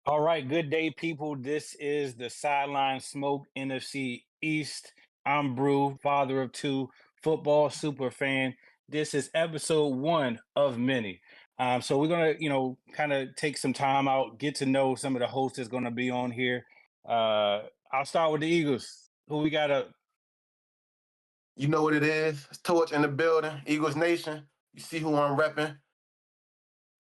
All right, good day, people. This is the Sideline Smoke NFC East. I'm Brew, father of two, football super fan. This is episode one of many. So we're gonna, kind of take some time out, get to know some of the hosts that's gonna be on here. I'll start with the Eagles. Who we got up? You know what it is. It's Torch in the building. Eagles Nation. You see who I'm repping.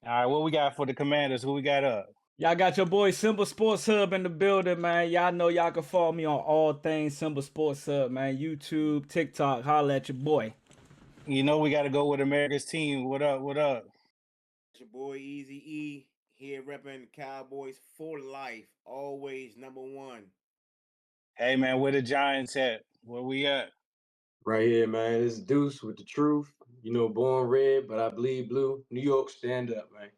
All right, what we got for the Commanders? Who we got up? Y'all got your boy Simple Sports Hub in the building, man. Y'all know y'all can follow me on all things Simple Sports Hub, man. YouTube, TikTok, holla at your boy. You know we got to go with America's team. What up? What up? It's your boy Easy E here repping the Cowboys for life. Always number one. Hey man, where the Giants at? Where we at? Right here, man. It's Deuce with the truth. You know, born red, but I bleed blue. New York, stand up, man.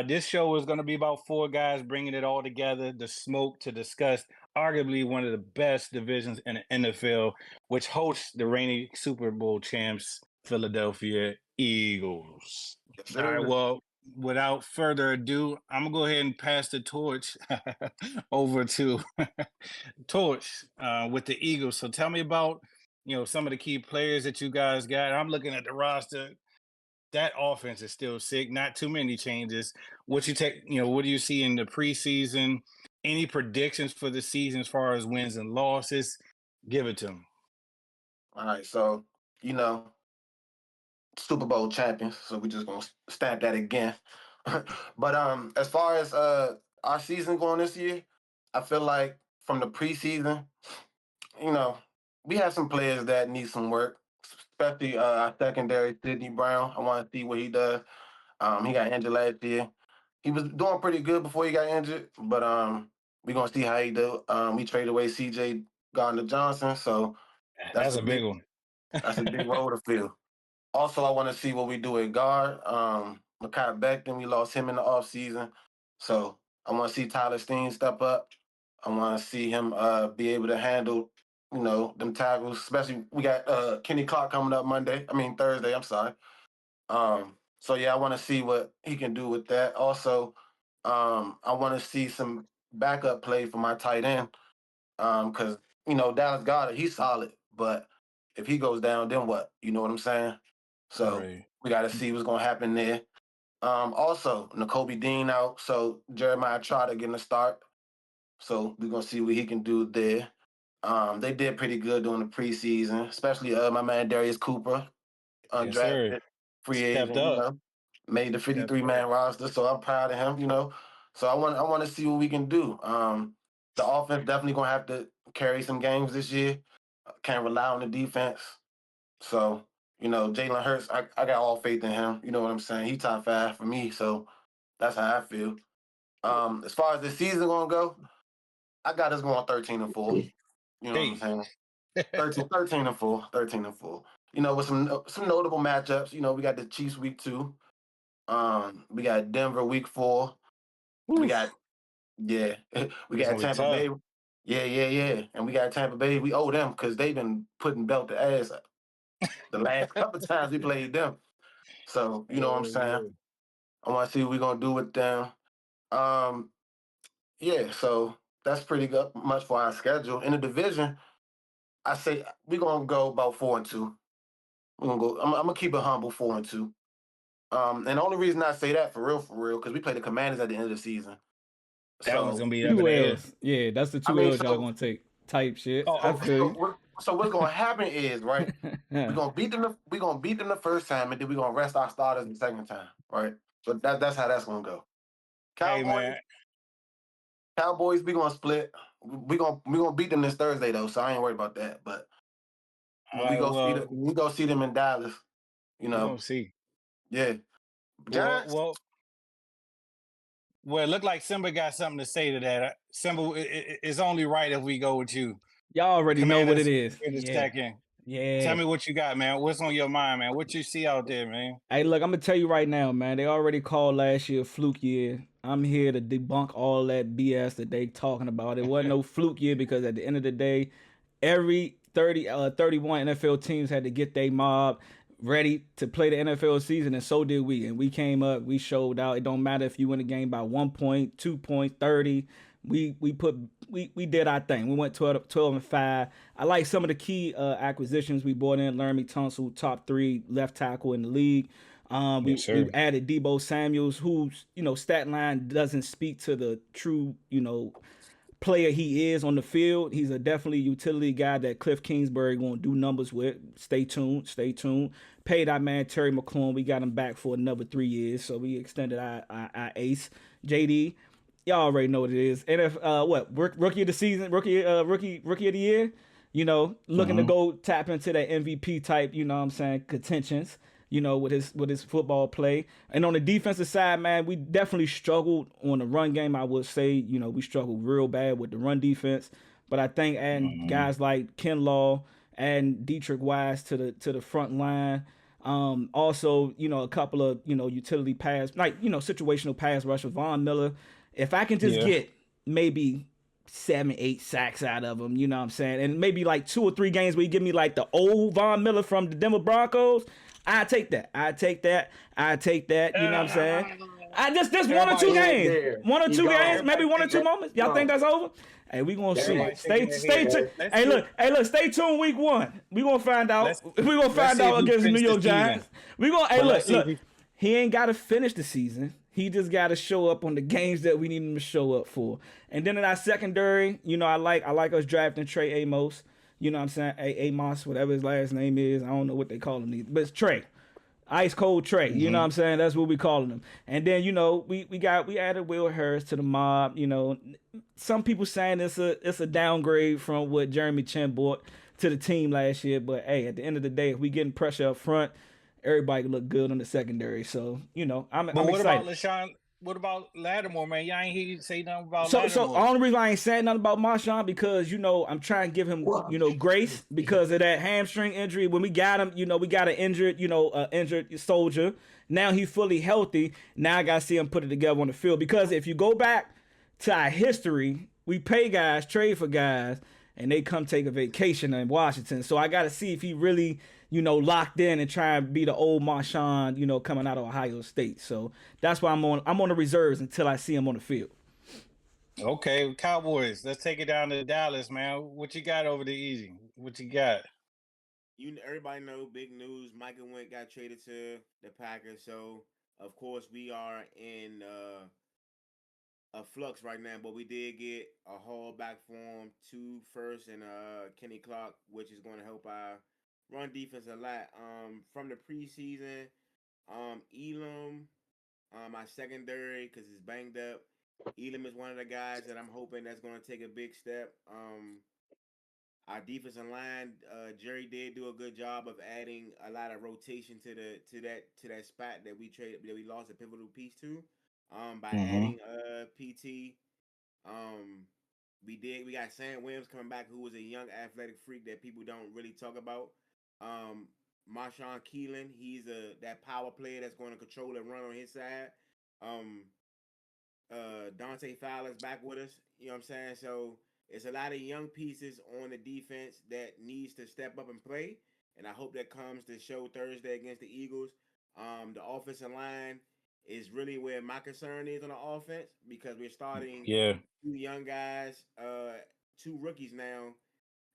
This show is going to be about four guys bringing it all together, the smoke, to discuss arguably one of the best divisions in the NFL, which hosts the reigning Super Bowl champs, Philadelphia Eagles. Yes, All right, sir. well, without further ado, I'm going to go ahead and pass the torch over to Torch with the Eagles. So tell me about, some of the key players that you guys got. I'm looking at the roster. That offense is still sick. Not too many changes. What do you see in the preseason? Any predictions for the season as far as wins and losses? Give it to them. All right, so Super Bowl champions. So we just gonna stamp that again. But as far as our season going this year, I feel like from the preseason, we have some players that need some work, especially our secondary, Sidney Brown. I want to see what he does. He got injured last year. He was doing pretty good before he got injured, but we're gonna see how he do. We traded away CJ Gardner Johnson, so That's a big one. that's a big role to fill. Also, I want to see what we do at guard. Mekhi Becton, we lost him in the offseason. So I want to see Tyler Steen step up. I want to see him be able to handle, them tackles. Especially we got Kenny Clark coming up Thursday. I'm sorry. So yeah, I want to see what he can do with that. Also, I want to see some backup play for my tight end. Because Dallas Goedert, he's solid, but if he goes down, then what? You know what I'm saying? So Right. we got to see what's gonna happen there. Also, N'Kobe Dean out, so Jeremiah Trotter getting a start. So we're gonna see what he can do there. They did pretty good during the preseason, especially my man Darius Cooper, Yes, sir. undrafted free Stepped agent, up. made the Stepped 53-man roster. So I'm proud of him. So I want to see what we can do. The offense definitely gonna have to carry some games this year. Can't rely on the defense. So Jalen Hurts, I got all faith in him. You know what I'm saying? He top 5 for me. So that's how I feel. As far as the season gonna go, I got us going 13-4. You know what I'm saying? 13-4, 13-4. With some notable matchups. We got the Chiefs week 2. We got Denver week 4. We got we got Tampa Bay. Yeah. And we got Tampa Bay. We owe them because they've been putting belt to ass the last couple times we played them. So you know what I'm saying? I want to see what we're gonna do with them. Yeah, so that's pretty good much for our schedule. In the division, I say we're gonna go about 4-2. We're gonna go. I'm gonna keep it humble, 4-2. And the only reason I say that for real, because we play the Commanders at the end of the season. That one's gonna be Two up in the air. L's. Yeah, that's the two L's y'all gonna take. Type shit. I feel you. So what's gonna happen is, right? We're gonna beat them. We're gonna beat them the first time, and then we're gonna rest our starters the second time, right? So that's how that's gonna go. Hey, Cowboys, man. Cowboys, we gonna split. We gonna beat them this Thursday though, so I ain't worried about that. But when we go see them in Dallas, We're gonna see. Yeah. Giants. Well, it looked like Simba got something to say to that. Simba, it's only right if we go with you. Y'all already know what it is. Yeah. Tell me what you got, man. What's on your mind, man? What you see out there, man? Hey, look, I'm gonna tell you right now, man. They already called last year a fluke year. I'm here to debunk all that BS that they talking about. It wasn't no fluke year because at the end of the day, every 31 NFL teams had to get their mob. ready to play the NFL season, and so did we. And we came up, we showed out. It don't matter if you win the game by 1 point, 2 points, 30. We did our thing. We went 12-5. I like some of the key acquisitions we brought in. Laramie Tunsil, top 3 left tackle in the league. We added Debo Samuels, whose stat line doesn't speak to the true player he is on the field. He's a definitely utility guy that Cliff Kingsbury won't do numbers with. Stay tuned. Paid our man Terry McLaurin. We got him back for another 3 years, so we extended our ace. JD, y'all already know what it is. Rookie of the season, rookie of the year. Looking to go tap into that MVP type. Contentions. With his football play. And on the defensive side, man, we definitely struggled on the run game. I would say, we struggled real bad with the run defense. But I think adding guys like Ken Law and Dietrich Wise to the front line. Also, a couple of, utility pass, situational pass rusher, Von Miller. If I can just get maybe 7-8 sacks out of him, you know what I'm saying? And maybe like 2 or 3 games where you give me like the old Von Miller from the Denver Broncos, I take that. You know what I'm saying? I just 1 or 2 games. 1 or 2 games, maybe 1 or 2 moments. Y'all think that's over? Hey, we gonna see. Stay tuned. Hey, look, stay tuned week 1. We gonna find out. We gonna find out against the New York Giants. We gonna look. He ain't gotta finish the season. He just gotta show up on the games that we need him to show up for. And then in our secondary, I like us drafting Trey Amos. You know what I'm saying? Amos, whatever his last name is. I don't know what they call him. But it's Trey. Ice Cold Trey. You know what I'm saying? That's what we calling him. And then, we added Will Harris to the mob. Some people saying it's a downgrade from what Jeremy Chin brought to the team last year. But hey, at the end of the day, if we getting pressure up front, everybody can look good on the secondary. So, I'm excited. What about Lattimore, man? Y'all ain't hear you say nothing about So Lattimore. the only reason I ain't saying nothing about Marshawn because I'm trying to give him grace because of that hamstring injury. When we got him, we got an injured injured soldier. Now he's fully healthy. Now I gotta see him put it together on the field because if you go back to our history, we pay guys, trade for guys, and they come take a vacation in Washington. So I gotta see if he really locked in and try and be the old Marshawn, coming out of Ohio State. So that's why I'm on the reserves until I see him on the field. Okay, Cowboys. Let's take it down to Dallas, man. What you got over the easy? What you got? Everybody know big news. Michael Wentz got traded to the Packers, so of course we are in a flux right now. But we did get a haul back for him, 2 firsts and Kenny Clark, which is going to help our run defense a lot. From the preseason, Elam, my secondary because it's banged up. Elam is one of the guys that I'm hoping that's going to take a big step. Our defensive line, Jerry did do a good job of adding a lot of rotation to that spot that we lost a pivotal piece to. By adding PT. We got Sam Williams coming back, who was a young athletic freak that people don't really talk about. Marshawn Keelan, he's that power player that's going to control and run on his side. Dante Fowler's back with us. You know what I'm saying? So it's a lot of young pieces on the defense that needs to step up and play. And I hope that comes to show Thursday against the Eagles. The offensive line is really where my concern is on the offense because we're starting 2 young guys, 2 rookies now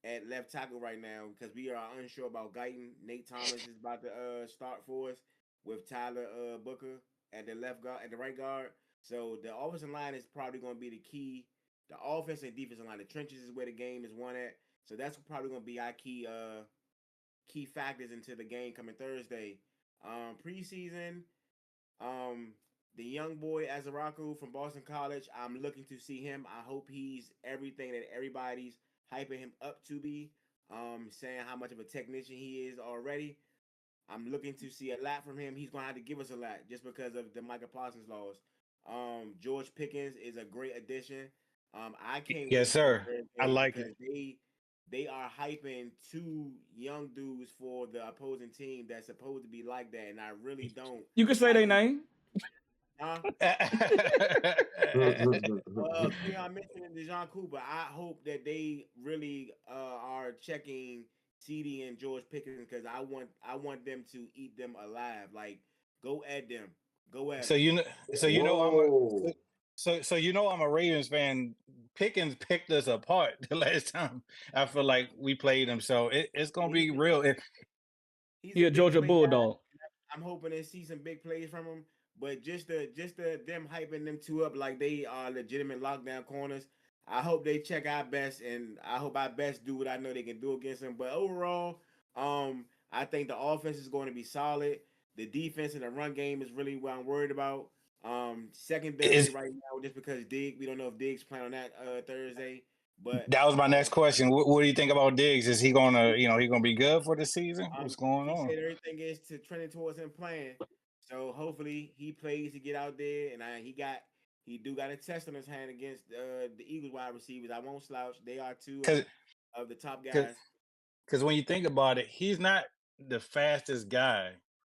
at left tackle right now because we are unsure about Guyton. Nate Thomas is about to start for us with Tyler Booker at the right guard. So the offensive line is probably going to be the key. The offense and defensive line, the trenches is where the game is won at. So that's probably going to be our key factors into the game coming Thursday. Preseason, the young boy Azaraku from Boston College, I'm looking to see him. I hope he's everything that everybody's hyping him up to be, saying how much of a technician he is already. I'm looking to see a lot from him. He's going to have to give us a lot just because of the Micah Parsons laws. George Pickens is a great addition. I can't wait. Yes, sir. I like it. They are hyping 2 young dudes for the opposing team that's supposed to be like that, and I really don't. You can say their name. I mentioned Dejon Cooper. I hope that they really are checking CD and George Pickens because I want them to eat them alive. Like go at them, go at So them. you know, so you know I'm a Whoa. so you know I'm a Ravens fan. Pickens picked us apart the last time I feel like we played him. So it's gonna He's be real. he's He a a big Georgia play guy. Bulldog. I'm hoping to see some big plays from him. But just the them hyping them two up like they are legitimate lockdown corners. I hope they check our best, and I hope our best do what I know they can do against them. But overall, I think the offense is going to be solid. The defense and the run game is really what I'm worried about. Secondary Is right now, just because we don't know if Diggs playing on that Thursday. But That was my next question. What do you think about Diggs? Is he gonna, he gonna be good for the season? What's going he on? said everything is to trending towards him playing. So hopefully he plays to get out there, and he do got a test on his hand against the Eagles wide receivers. I won't slouch. They are two Because of the top because guys. because when you think about it, he's not the fastest guy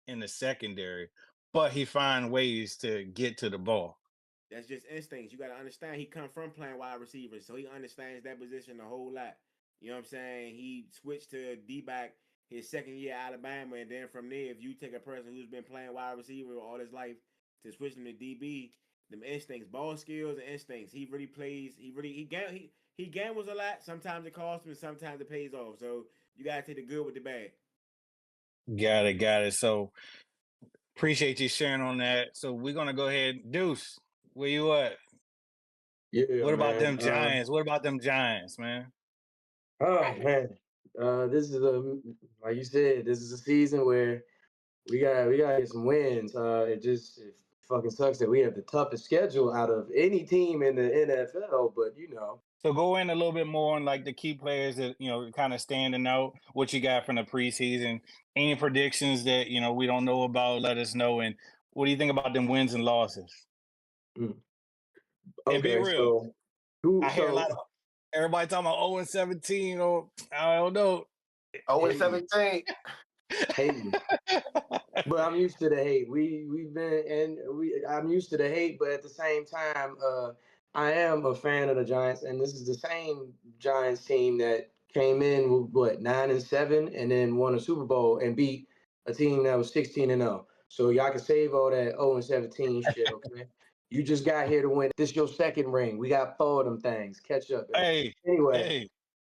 in the secondary, but he finds ways to get to the ball. That's just instincts. You got to understand he come from playing wide receivers, so he understands that position a whole lot. You know what I'm saying? He switched to D back his second year at Alabama, and then from there, if you take a person who's been playing wide receiver all his life to switch them to DB, them instincts, ball skills, and instincts. He really plays. He gambles a lot. Sometimes it costs him, and sometimes it pays off. So you gotta take the good with the bad. Got it. So appreciate you sharing on that. So we're gonna go ahead. Deuce, where you at? Yeah, What about man. them Giants? What about them Giants, man? Oh man. This is like you said, this is a season where we gotta get some wins. It fucking sucks that we have the toughest schedule out of any team in the NFL, but So go in a little bit more on like the key players that kind of standing out. What you got from the preseason? Any predictions that we don't know about? Let us know. And what do you think about them wins and losses? Mm. And be Okay, real. so who I hear a so lot of everybody talking about 0-17 or I don't know. 0 and hating, 17. hating. But I'm used to the hate. I'm used to the hate, but at the same time, I am a fan of the Giants, and this is the same Giants team that came in with what 9-7, and then won a Super Bowl and beat a team that was 16-0. So y'all can save all that 0-17 shit, okay? You just got here to win. This your second ring. We got four of them things. Catch up, baby. Hey, Anyway, hey.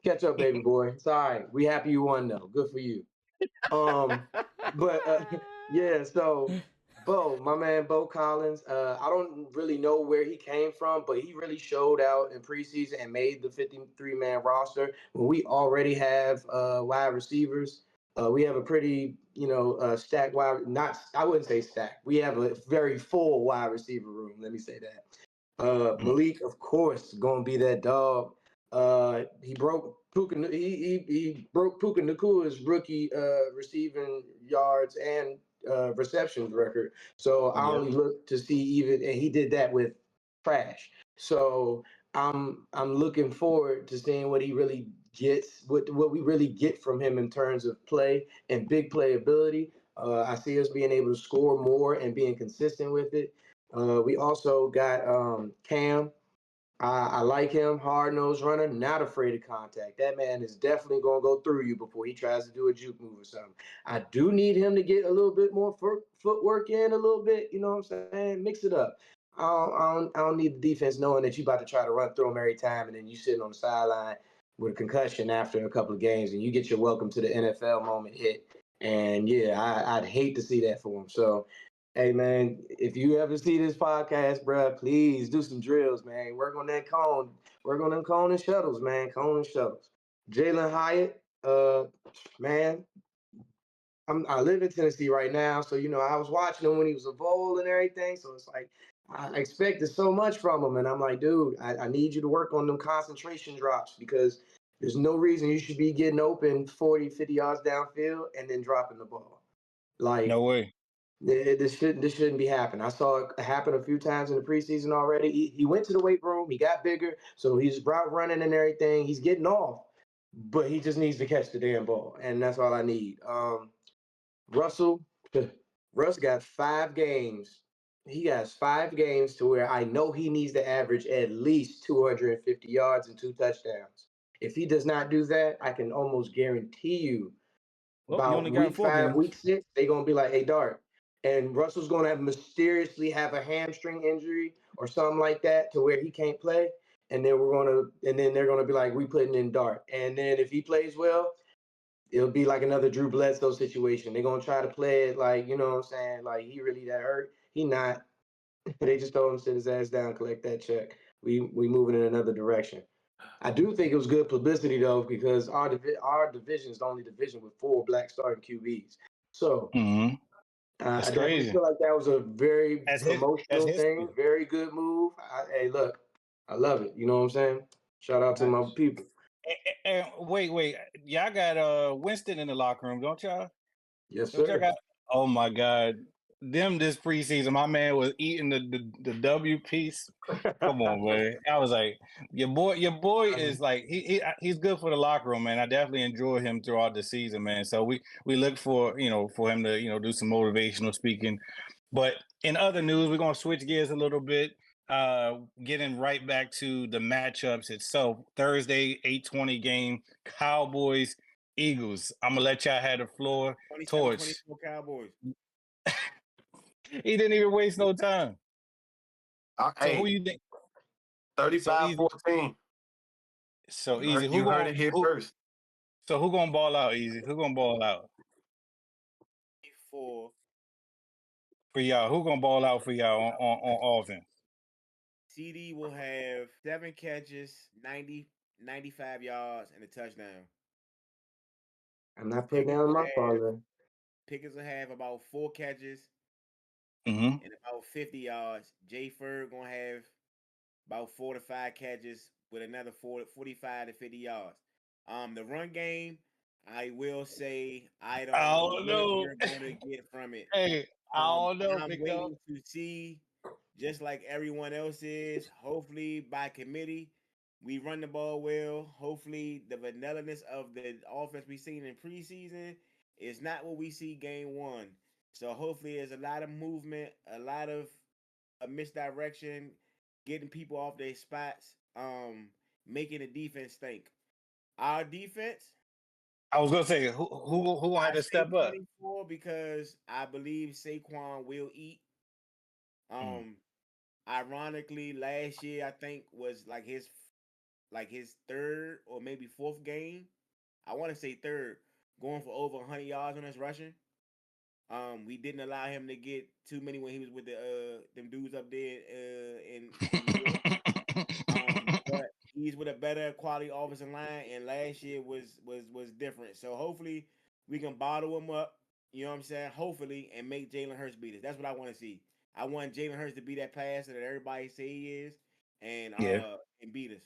catch up, baby boy. It's all right. We happy you won though. Good for you. Um, but yeah, so my man Bo Collins, I don't really know where he came from, but he really showed out in preseason and made the 53-man roster when we already have wide receivers. We have a pretty, stacked not I wouldn't say stacked. We have a very full wide receiver room. Let me say that. Malik, of course, gonna be that dog. He broke he broke Puka Nakua's rookie receiving yards and receptions record. So I Yep. only look to see even, and he did that with trash. So I'm looking forward to seeing what he really gets, what we really get from him in terms of play and big playability. I see us being able to score more and being consistent with it. We also got Cam. I like him, hard nosed runner, not afraid of contact. That man is definitely going to go through you before he tries to do a juke move or something. I do need him to get a little bit more footwork in a little bit. You know what I'm saying? Mix it up. I don't need the defense knowing that you about to try to run through him every time, and then you sitting on the sideline with a concussion after a couple of games, and you get your welcome to the NFL moment hit. And yeah, I'd hate to see that for him. So hey man, if you ever see this podcast, bro, please do some drills, man. Work on that cone. Work on them cone and shuttles, man. Cone and shuttles. Jalen Hyatt, man, I live in Tennessee right now, so I was watching him when he was a bowl and everything. So it's like I expected so much from him, and I'm like, dude, I need you to work on them concentration drops because there's no reason you should be getting open 40, 50 yards downfield and then dropping the ball. Like No way. this shouldn't be happening. I saw it happen a few times in the preseason already. He went to the weight room. He got bigger, so he's route running and everything. He's getting off, but he just needs to catch the damn ball, and that's all I need. Russell, Russ got 5 games. He has 5 games to where I know he needs to average at least 250 yards and 2 touchdowns. If he does not do that, I can almost guarantee you Well, you about only got week 4 5, games. week 6, they're gonna be like, "Hey, Dart," and Russell's gonna mysteriously have a hamstring injury or something like that to where he can't play, and then they're gonna be like, "We putting in Dart," and then if he plays well, it'll be like another Drew Bledsoe situation. They're gonna try to play it like, you know what I'm saying, like he really that hurt. He not. They just told him to sit his ass down, collect that check. We moving in another direction. I do think it was good publicity though, because our division is the only division with 4 black starting QBs. So Mm-hmm. That's I definitely crazy. feel like that was a very That's promotional thing, history. very good move. Hey, look, I love it. You know what I'm saying? Shout out to my Nice. people. And wait, y'all got Winston in the locker room, don't y'all? Yes, Don't y'all sir. got? Oh my God, them this preseason, my man was eating the W piece. Come on, man. I was like, your boy is like he's good for the locker room, man. I definitely enjoy him throughout the season, man. So we look for for him to do some motivational speaking. But in other news, we're gonna switch gears a little bit. Getting right back to the matchups itself. Thursday, 8:20 game, Cowboys, Eagles. I'm gonna let y'all have the floor. 27-24 Torch. Cowboys. He didn't even waste no time. So who Hey, you think? So easy. 35-14. So You easy. heard, you heard it here first. So who gonna ball out? Easy. Who gonna ball out For for y'all? Who gonna ball out for y'all on offense? CD will have 7 catches, 95 yards, and a touchdown. I'm not putting down my father. Pickens will have about 4 catches Mm-hmm. and about 50 yards. Jay Ferg gonna have about 4 to 5 catches with another 45 to 50 yards. The run game, I will say I don't know Oh what no. we're gonna get from it. Hey, I don't know, I'm big dog. waiting to see, just like everyone else is. Hopefully, by committee, we run the ball well. Hopefully, the vanillaness of the offense we seen in preseason is not what we see game 1. So hopefully, there's a lot of movement, a lot of a misdirection, getting people off their spots, making the defense think. Our defense, I was gonna say who I had to say step up? 24 because I believe Saquon will eat. Mm. Ironically, last year I think was like his third or maybe fourth game. I want to say third, going for over 100 yards on us rushing. We didn't allow him to get too many when he was with the them dudes up there in New York. But he's with a better quality offensive line, and last year was different. So hopefully we can bottle him up. You know what I'm saying? Hopefully, and make Jalen Hurts beat us. That's what I want to see. I want Jalen Hurts to be that passer that everybody say he is, and Yeah. beat us.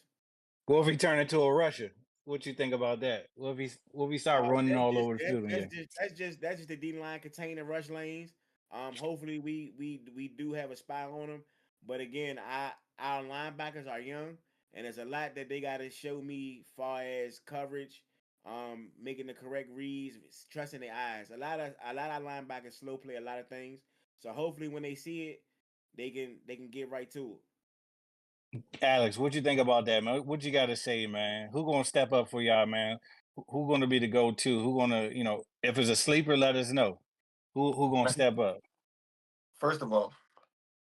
What if he turned into a rusher? What you think about that? What if he start running all over the field again? That's just the D line containing rush lanes. Hopefully we do have a spy on them, but again, our linebackers are young, and there's a lot that they got to show me far as coverage, making the correct reads, trusting their eyes. A lot of linebackers slow play a lot of things, so hopefully when they see it, they can get right to it. Alex, what you think about that, man? What you got to say, man? Who gonna step up for y'all, man? Who gonna be the go-to? Who gonna, if it's a sleeper, let us know. Who gonna step up? First of all,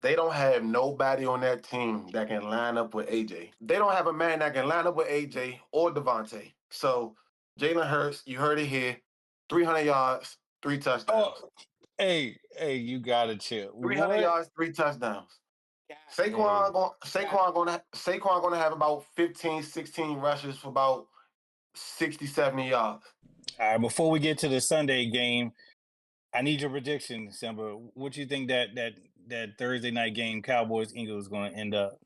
they don't have nobody on that team that can line up with AJ. They don't have a man that can line up with AJ or Devontae. So Jalen Hurts, you heard it here, 300 yards, 3 touchdowns. Oh, hey, you gotta chill. 300 What? yards, 3 touchdowns. Hey. Saquon gonna have about 15, 16 rushes for about 60, 70 yards. All right, before we get to the Sunday game, I need your prediction, Simba. What you think that Thursday night game, Cowboys Eagles, is going to end up?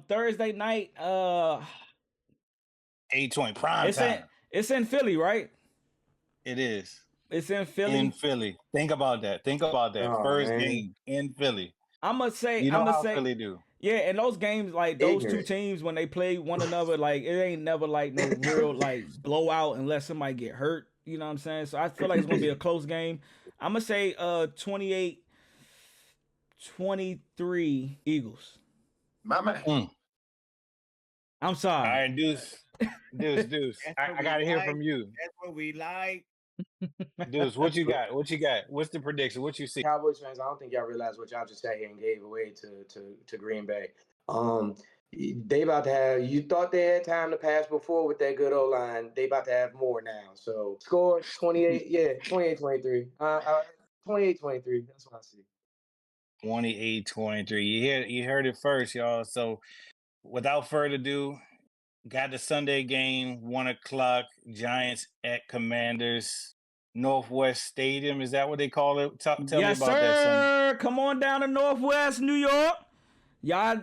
Thursday night, 8:20 prime time. it's in Philly, right? It is It's in in Philly. Philly. Think about that. Think about that. Oh First man, game in Philly. I'm gonna You know how say, Philly do. yeah. And those games, like those two ignorant. teams, when they play one another, like it ain't never like no real like blowout unless somebody get hurt. You know what I'm saying? So I feel like it's gonna be a close game. I'm gonna say 28-23 Eagles. My man. Mm. I'm All sorry. right, Deuce. Deuce. That's what I we gotta hear like. from you. That's what we like. Deuce, what you got? What you got? What's the prediction? What you see? Cowboys fans, I don't think y'all realize what y'all just sat here and gave away to Green Bay. They about to have. You thought they had time to pass before with that good old line. They about to have more now. So score 28. Yeah, 28-23. 28-23. That's what I see. 28-23. You heard it first, y'all. So without further ado, got the Sunday game, 1 o'clock. Giants at Commanders. Northwest Stadium. Is that what they call it? Tell me Yes, about that, son. sir. Come on down to Northwest New York. Y'all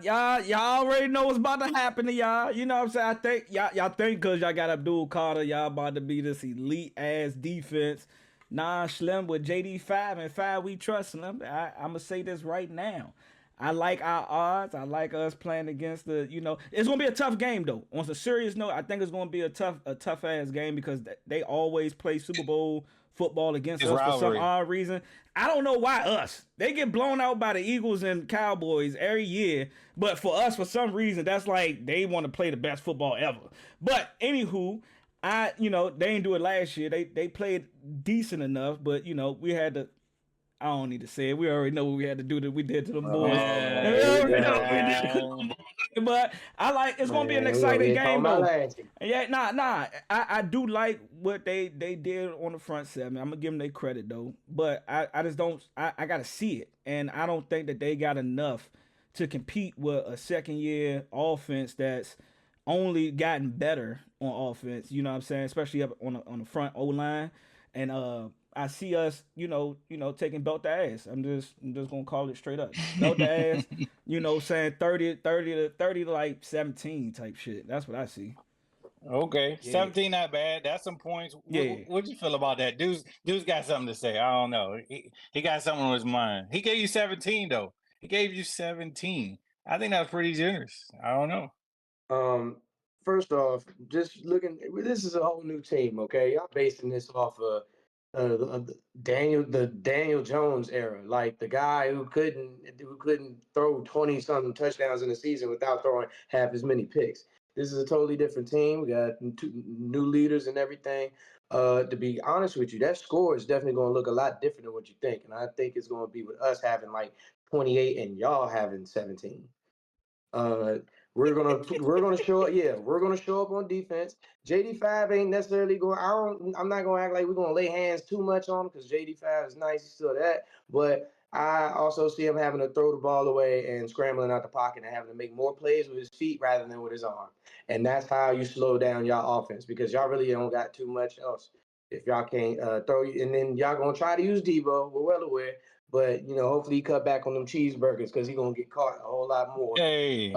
already know what's about to happen to y'all. You know what I'm saying? I think y'all think because y'all got Abdul Carter, y'all about to be this elite ass defense. Nah, Slim, with JD5 and 5, we trust Slim. I'm gonna say this right now. I like our odds. I like us playing against it's gonna be a tough game though. On a serious note, I think it's gonna be a tough ass game because they always play Super Bowl football against It's us for some rivalry. odd reason. I don't know why us. They get blown out by the Eagles and Cowboys every year, but for us, for some reason, that's like they want to play the best football ever. But anywho, they didn't do it last year. They played decent enough, but we had to. I don't need to say it. We already know what we had to do that we did to them boys. Man, We already know what we did to them man. boys. But it's gonna be an Man, we gonna exciting get game talking about though. last year. Yeah, nah. I do like what they did on the front seven. I'm gonna give them their credit though. But I just don't. I gotta see it, and I don't think that they got enough to compete with a second year offense that's only gotten better on offense. You know what I'm saying? Especially up on the front O line, and I see us, taking belt the ass. I'm just gonna call it straight up. Belt the ass, saying 30 to like 17 type shit. That's what I see. Okay, Yeah. 17, not bad. That's some points. Yeah. What'd you feel about that? Dude's got something to say. I don't know. He got something on his mind. He gave you 17 though. He gave you 17. I think that's pretty generous. I don't know. First off, just looking, this is a whole new team, okay? Y'all basing this off of the Daniel Jones era, like the guy who couldn't throw 20 something touchdowns in a season without throwing half as many picks. This is a totally different team. We got two new leaders and everything. To be honest with you, that score is definitely going to look a lot different than what you think, and I think it's going to be with us having like 28 and y'all having 17. Uh, we're gonna show up. Yeah, we're gonna show up on defense. JD5 ain't necessarily going. I'm not gonna act like we're gonna lay hands too much on him because JD5 is nice. He's still that, but I also see him having to throw the ball away and scrambling out the pocket and having to make more plays with his feet rather than with his arm. And that's how you slow down y'all offense because y'all really don't got too much else. If y'all can't throw, and then y'all gonna try to use Debo. We're well aware. But hopefully he cut back on them cheeseburgers because he's gonna get caught a whole lot more. Hey.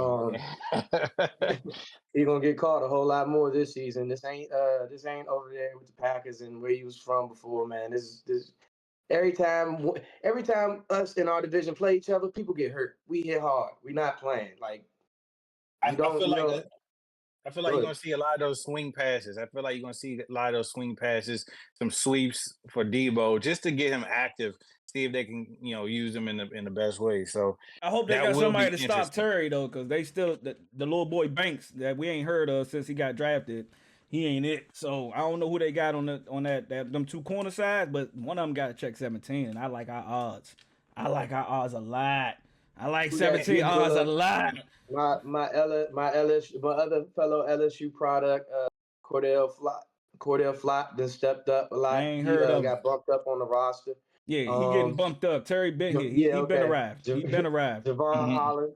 He's gonna get caught a whole lot more this season. This ain't over there with the Packers and where he was from before, man. This every time us in our division play each other, people get hurt. We hit hard. We not playing. Like I feel like you're Good. gonna see a lot of those swing passes. I feel like you're gonna see a lot of those swing passes, some sweeps for Debo, just to get him active. See if they can, use him in the best way. So I hope they that got will be somebody to stop interesting. Terry though, because they still the little boy Banks that we ain't heard of since he got drafted. He ain't it. So I don't know who they got on that them two corner sides, but one of them got to check 17, and I like our odds. I like our odds a lot. I like 17 odds a lot. My other fellow LSU product, Cordell Flott, then stepped up a lot. I ain't heard of him. Got bumped up on the roster. Yeah, he getting bumped up. Terry been here. He been arrived. He been arrived. Javon Holland.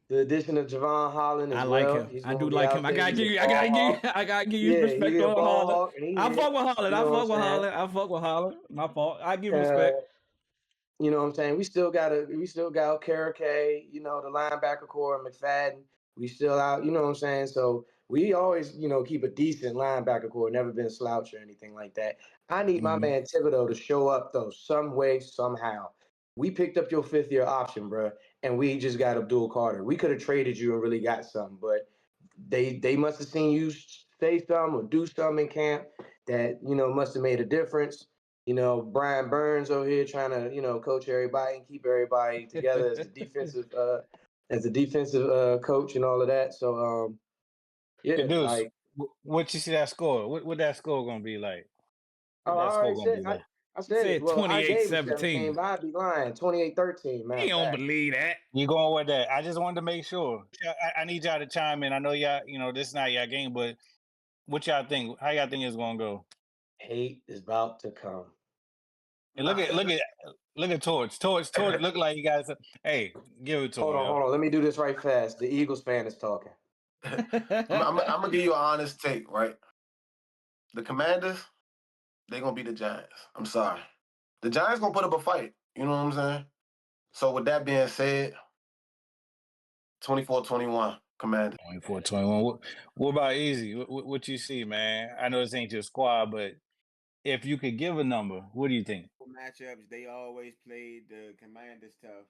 The addition of Javon Holland as I like well. him. I do like him. I gotta give you respect on Holland. I fuck with Holland. I fuck with Holland. My fault. I give respect. You know what I'm saying? We still got Karake, the linebacker core, McFadden. We still out, you know what I'm saying? So we always, keep a decent linebacker core, never been slouch or anything like that. I need my man Thibodeau to show up though, some way, somehow. We picked up your 5th-year option, bro, and we just got Abdul Carter. We could have traded you and really got something, but they must have seen you say something or do something in camp that, must have made a difference. Brian Burns over here trying to, coach everybody and keep everybody together as the defensive coach and all of that. So, Deuce, like What you see that score? What that score gonna be like? Oh, What I that score already gonna said be like? I He said it. said Well, I gave it 28-17. 17, but I'd be lying. 28-13, matter He of don't fact. believe that. You going with that? I just wanted to make sure. I need y'all to chime in. I know y'all, this is not y'all game, but what y'all think? How y'all think it's gonna go? Hate is about to come. And look at Torch. Torch look like you guys. Hey, give it to him, Hold on. Let me do this right fast. The Eagles fan is talking. I'm gonna give you an honest take, right? The Commanders, they're gonna beat the Giants. I'm sorry. The Giants gonna put up a fight. You know what I'm saying? So with that being said, 24-21, Commanders. 24-21. What about Easy? What you see, man? I know this ain't your squad, but if you could give a number, what do you think? Matchups, they always played the Commanders tough.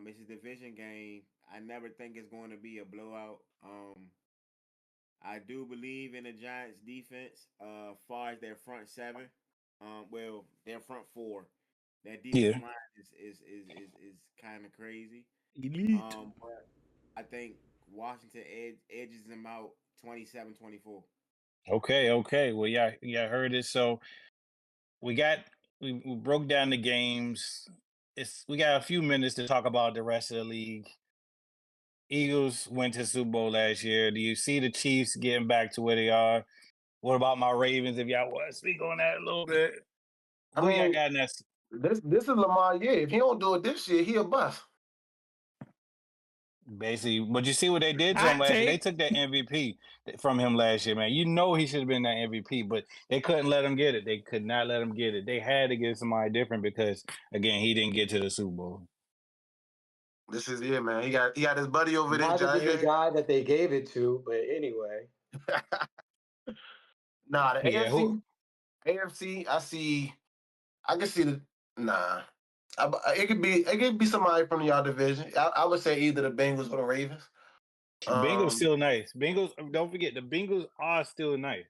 It's a division game. I never think it's going to be a blowout. I do believe in the Giants defense, far as their front seven. Well, their front four. That defensive Yeah. line is kind of crazy. Elite. But I think Washington edges them out 27-24. Okay. Well, yeah, heard it. So we broke down the games. We got a few minutes to talk about the rest of the league. Eagles went to Super Bowl last year. Do you see the Chiefs getting back to where they are? What about my Ravens? If y'all want to speak on that a little bit, I who y'all mean, got next? this is Lamar year. If he don't do it this year, he a bust. Basically, but you see what they did to him Hot last year. They take. took that MVP from him last year, man. You know he should have been that MVP, but they couldn't let him get it. They could not let him get it. They had to get somebody different because, again, he didn't get to the Super Bowl. This is it, man. He got his buddy over there, Neither did the Jair. guy that they gave it to, but anyway. Nah, the Yeah, AFC, I can see the nah. It could be somebody from y'all division. I would say either the Bengals or the Ravens. Bengals still nice. Bengals, don't forget, the Bengals are still nice.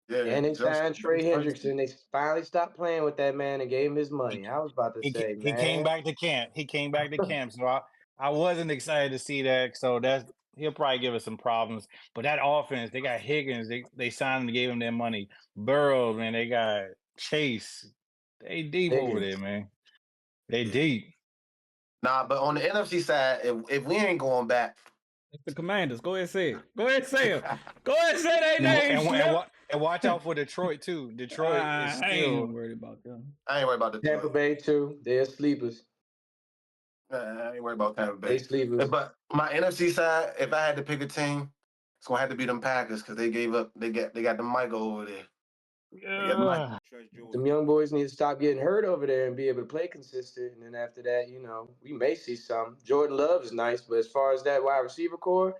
Yeah, And they just signed Trey Hendrickson. They finally stopped playing with that man and gave him his money. I was about to say, He came man. back to camp. He came back to camp. So I wasn't excited to see that. So he'll probably give us some problems. But that offense, they got Higgins. They signed him and gave him their money. Burrow, man, they got Chase. They deep over there, Higgins. man. They Yeah. deep. Nah, but on the NFC side, if we ain't going back, It's the Commanders. Go ahead and say it. Go ahead and say it. Go ahead and say their name, Slip. And watch out for Detroit too. Detroit is I ain't still. even worried about them. I ain't worried about Tampa Detroit. Bay too. They're sleepers. I ain't worried about Tampa They Bay. sleepers. But my NFC side, if I had to pick a team, it's gonna have to be them Packers because they gave up. They got the Michael over there. They got Mike. Trust Jordan. Some young boys need to stop getting hurt over there and be able to play consistent. And then after that, we may see some. Jordan Love is nice, but as far as that wide receiver core,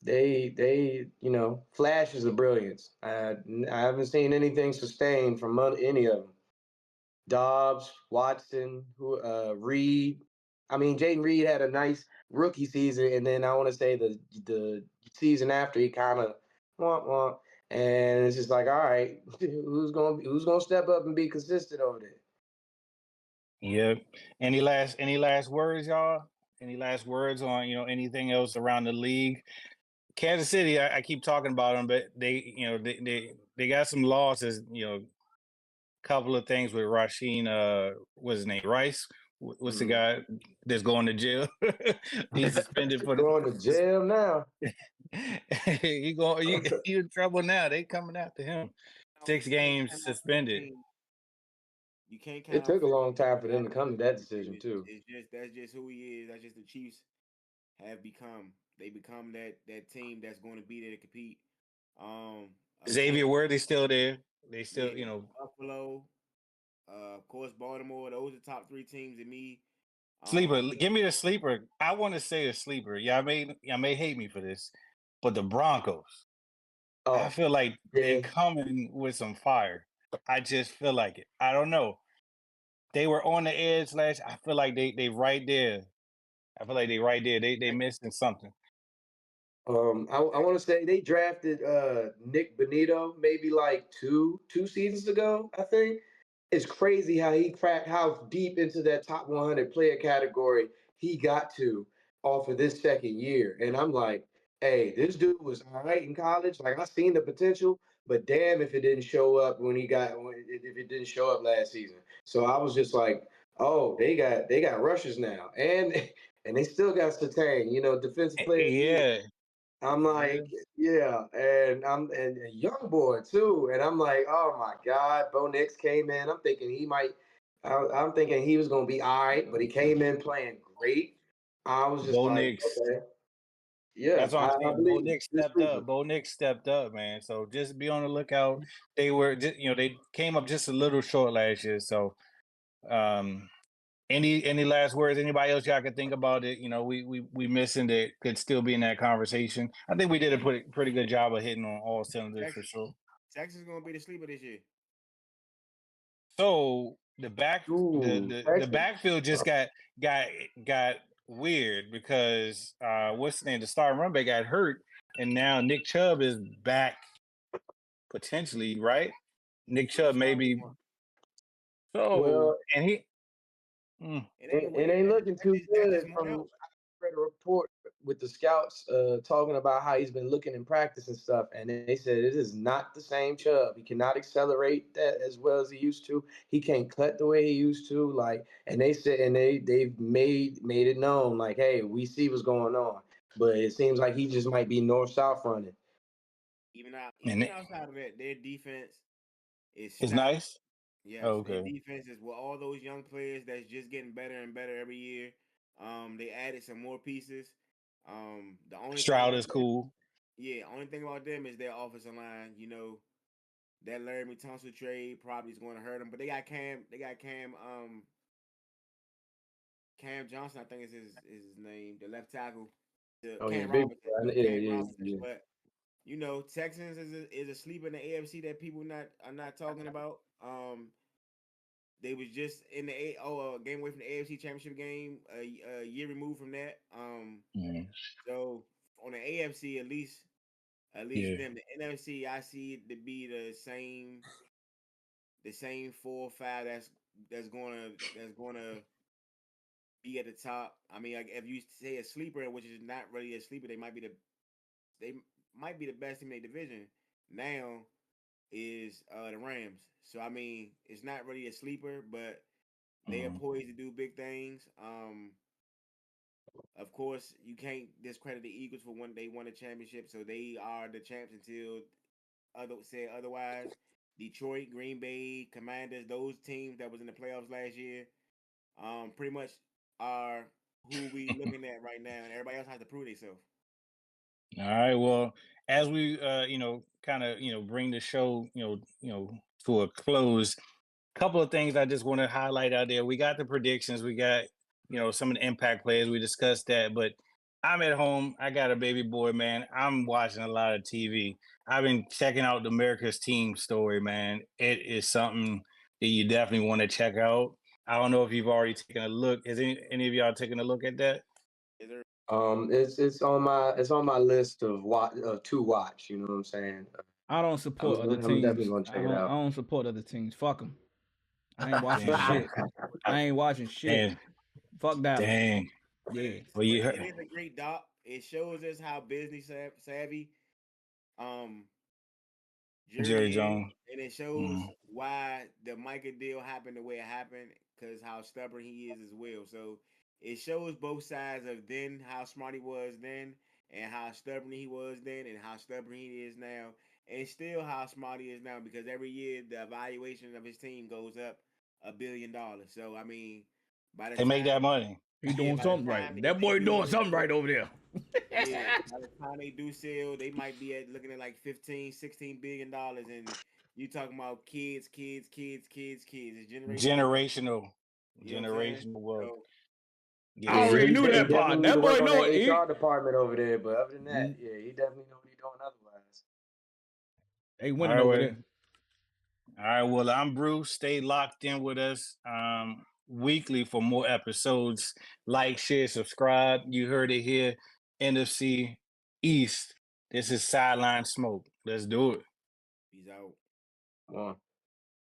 they flashes of brilliance. I haven't seen anything sustained from any of them. Dobbs, Watson, Reed. I mean, Jaden Reed had a nice rookie season, and then I want to say the season after he kind of womp, and it's just like, all right, who's gonna step up and be consistent over there? Yep. Any last words, y'all? Any last words on anything else around the league? Kansas City, I keep talking about them, but they got some losses. Couple of things with Rasheen. What's his name? Rice. What's the guy that's going to jail? He's suspended for Going to jail now. he in trouble now. They coming after him. 6 games suspended. You can't count It took a 15 long time for them to out. come to that decision too. That's just who he is. That's just the Chiefs have become. They become that team that's going to be there to compete. Xavier Worthy's still there. They still, Buffalo, of course, Baltimore. Those are top 3 teams in me. Sleeper. Give me the sleeper. I want to say a sleeper. Y'all may hate me for this, but the Broncos. I feel like they coming with some fire. I just feel like it. I don't know. They were on the edge last. I feel like they right there. I feel like they right there. They missing something. I want to say they drafted Nick Benito maybe like two seasons ago, I think. It's crazy how he cracked how deep into that top 100 player category he got to off of this second year. And I'm like, hey, this dude was all right in college. Like I seen the potential, but damn if it didn't show up if it didn't show up last season. So I was just like, oh, they got rushers now, and and they still got Satang, defensive player of the year. Yeah, I'm like, yeah, and and a young boy too, and I'm like, oh my God, Bo Nix came in. I'm thinking he might. I'm thinking he was gonna be all right, but he came in playing great. I was just Bo like, Nix. okay, yeah, That's what I'm I saying. Bo believe Nix this stepped sleeper. up. Bo Nix stepped up, man. So just be on the lookout. They were, they came up just a little short last year. So, um, any last words? Anybody else y'all could think about it? We missing that could still be in that conversation. I think we did a pretty good job of hitting on all cylinders for sure. Texas is gonna be the sleeper this year. So the Texas. backfield just got weird because what's the name? The starting run back got hurt, and now Nick Chubb is back potentially, right? Nick Chubb maybe. So Well, and he. Mm, it ain't looking too That's just good more from help. I read a report with the scouts talking about how he's been looking in practice and stuff, and they said it is not the same Chubb. He cannot accelerate that as well as he used to. He can't cut the way he used to. Like, and they said, and they've made it known, like, hey, we see what's going on, but it seems like he just might be north south running. Even and it, outside of that, their defense is it's stout. nice. Yes, their Okay, defense is with all those young players that's just getting better and better every year. They added some more pieces. The only thing Stroud about is cool. only thing about them is their offensive line. That Laramie Tunsil trade probably is going to hurt them. But they got Cam Johnson, I think is his name, the left tackle, the Oh yeah, Cam big Robinson, boy. Yeah, Cam yeah, Robinson. yeah. But Texans is a sleeper in the AFC that people are not talking about. They was just in the game away from the AFC Championship game, a year removed from that. Mm, So on the AFC, at least yeah, them. The NFC, I see it to be the same 4 or 5 that's gonna be at the top. I mean, like if you say a sleeper, which is not really a sleeper, they might be the best team in the division now is the Rams. So I mean, it's not really a sleeper, but they are mm. poised to do big things. Of course, you can't discredit the Eagles for when they won a championship, so they are the champs until said otherwise. Detroit, Green Bay, Commanders, those teams that was in the playoffs last year, pretty much are who we looking at right now, and everybody else has to prove themselves. All right. Well, as we kind of bring the show to a close, couple of things I just want to highlight out there. We got the predictions. We got some of the impact players. We discussed that, but I'm at home. I got a baby boy, man. I'm watching a lot of TV. I've been checking out the America's Team story, man. It is something that you definitely want to check out. I don't know if you've already taken a look. Has any of y'all taken a look at that? Is there It's on my list of to watch. You know what I'm saying? I don't I'm support other I'm definitely teams. gonna I check it don't. I out. don't support other teams. Fuck them. I ain't watching Dang, shit. I ain't watching shit. dang, Fuck Dallas. dang. Well, but you it heard is a great doc. It shows us how business savvy um Jerry Jerry is, Jones. and it shows Mm, why the Micah deal happened the way it happened, because how stubborn he is as well. So it shows both sides of then how smart he was then, and how stubborn he was then, and how stubborn he is now, and still how smart he is now. Because every year the evaluation of his team goes up $1 billion. So I mean, by the they make that time money. He doing by the something right. time That they boy do doing something right over there. yeah, by the time they do sell, they might be looking at like 15, $16 billion, and you talking about kids, kids, kids, kids, kids. It's generational wealth. Generational, You know what I'm saying? generational wealth. So I Yeah, Yeah, already he, knew he that definitely part. need to That work boy on that know it. HR department over there. But other than that, He, yeah, he definitely know what he's doing otherwise. they all winning right, over well, there. all right. Well, I'm Bruce. Stay locked in with us weekly for more episodes. Like, share, subscribe. You heard it here. NFC East. This is Sideline Smoke. Let's do it. he's out. Come on.